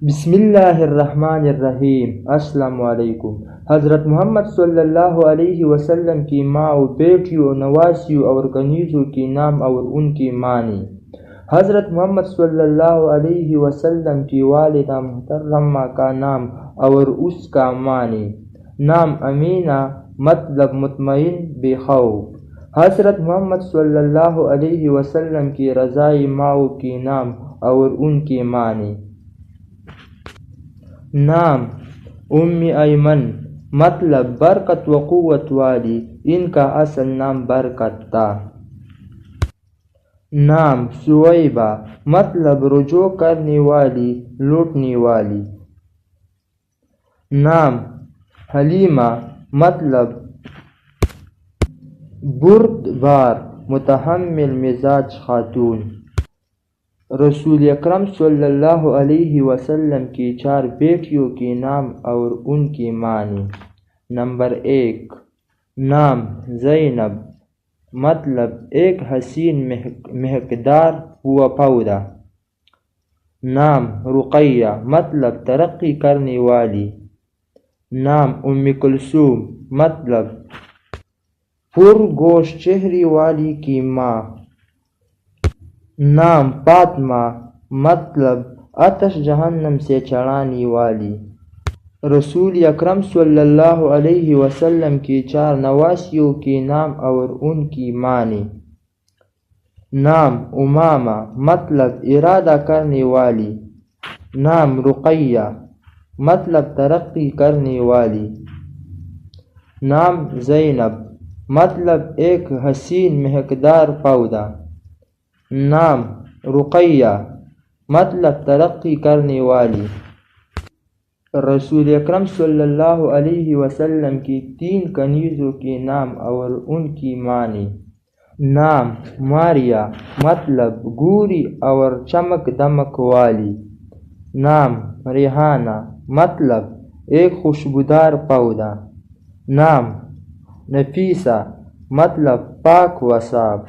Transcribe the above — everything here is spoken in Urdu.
بسم اللہ الرحمن الرحیم۔ السلام علیکم۔ حضرت محمد صلی اللہ علیہ وسلم کی ماں و بیٹیوں، نواسیوں اور کنیزوں کی نام اور ان کی معنی۔ حضرت محمد صلی اللہ علیہ وسلم کی والدہ محترمہ کا نام اور اس کا معنی۔ نام امینہ مطلب مطمئن بے خوف۔ حضرت محمد صلی اللہ علیہ وسلم کی رضائی ماؤں کی نام اور ان کی معنی۔ نام ام ایمن مطلب برکت و قوت والی، ان کا اصل نام برکت تھا۔ نام سویبہ مطلب رجوع کرنے والی، لوٹنے والی۔ نام حلیمہ مطلب بردبار، متحمل مزاج خاتون۔ رسول اکرم صلی اللہ علیہ وسلم کی 4 بیٹیوں کے نام اور ان کی معنی۔ نمبر 1، نام زینب مطلب ایک حسین مہکدار ہوا پودا۔ نام رقیہ مطلب ترقی کرنے والی۔ نام ام کلثوم مطلب پرگوش چہرے والی کی ماں۔ نام فاطمہ مطلب آتش جہنم سے چھڑانے والی۔ رسول اکرم صلی اللہ علیہ وسلم کی 4 نواسیوں کے نام اور ان کی معنی۔ نام امامہ مطلب ارادہ کرنے والی۔ نام رقیہ مطلب ترقی کرنے والی۔ نام زینب مطلب ایک حسین مہکدار پودا۔ نام رقیہ مطلب ترقی کرنے والی۔ رسول اکرم صلی اللہ علیہ وسلم کی 3 کنیزوں کے نام اور ان کی معنی۔ نام ماریہ مطلب گوری اور چمک دمک والی۔ نام ریحانہ مطلب ایک خوشبودار پودا۔ نام نفیسہ مطلب پاک و صاف۔